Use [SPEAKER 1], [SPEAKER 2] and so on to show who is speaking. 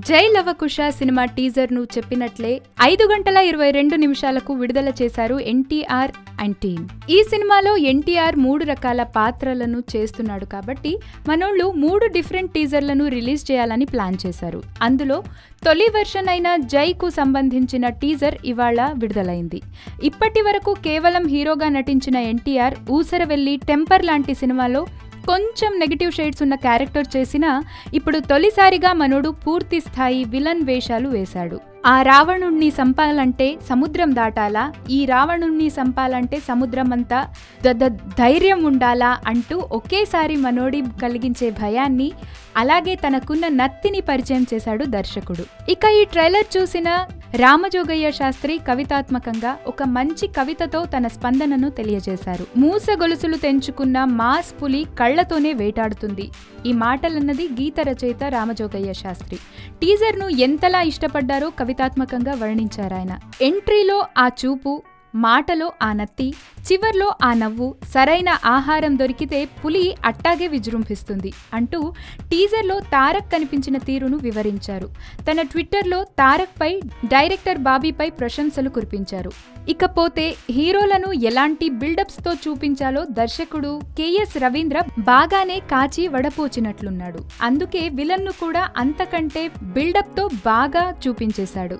[SPEAKER 1] జై Lavakusa cinema teaser ను చెప్పినట్లే 5 గంటల 22 నిమిషాలకు విడుదల చేశారు ఎన్టీఆర్ అండ్ టీమ్. ఈ సినిమాలో ఎన్టీఆర్ 3 రకాల పాత్రలను చేస్తున్నాడు కాబట్టి మనోళ్ళు 3 డిఫరెంట్ టీజర్లను రిలీజ్ చేయాలని ప్లాన్ చేశారు. అందులో తొలి వెర్షన్ అయిన జైకు సంబంధించిన టీజర్ ఇవాళ విడుదలైంది. ఇప్పటి వరకు కేవలం హీరోగా నటించిన ఎన్టీఆర్ ఊసరవెల్లి, టెంపర్ లాంటి సినిమాలో కొంచెం నెగటివ్ షేడ్స్ ఉన్న క్యారెక్టర్ చేసినా ఇప్పుడు తొలిసారిగా మనోడు పూర్తి స్థాయి విలన్ వేషాలు వేశాడు. ఆ రావణుణ్ణి సంపాలంటే సముద్రం దాటాలా, ఈ రావణుణ్ణి సంపాలంటే సముద్రం అంతా ధైర్యం ఉండాలా అంటూ ఒకేసారి మనోడి కలిగించే భయాన్ని, అలాగే తనకున్న నత్తిని పరిచయం చేశాడు దర్శకుడు. ఇక ఈ ట్రైలర్ చూసిన రామజోగయ్య శాస్త్రి కవితాత్మకంగా ఒక మంచి కవితతో తన స్పందనను తెలియజేశారు. మూస గొలుసులు తెంచుకున్న మాస్ పులి కళ్లతోనే వేటాడుతుంది. ఈ మాటలన్నది గీత రచయిత రామజోగయ్య శాస్త్రి. టీజర్ను ఎంతలా ఇష్టపడ్డారో కవితాత్మకంగా వర్ణించారాయన. ఎంట్రీలో ఆ చూపు, మాటలో ఆ నత్తి, చివర్లో ఆ నవ్వు, సరైన ఆహారం దొరికితే పులి అట్టాగే విజృంభిస్తుంది అంటూ టీజర్లో తారక్ కనిపించిన తీరును వివరించారు. తన ట్విట్టర్లో తారక్ పై, డైరెక్టర్ బాబీపై ప్రశంసలు కురిపించారు. ఇకపోతే హీరోలను ఎలాంటి బిల్డప్స్తో చూపించాలో దర్శకుడు కెఎస్ రవీంద్ర బాగానే కాచి వడపోచినట్లున్నాడు. అందుకే విలన్ను కూడా అంతకంటే బిల్డప్తో బాగా చూపించేశాడు.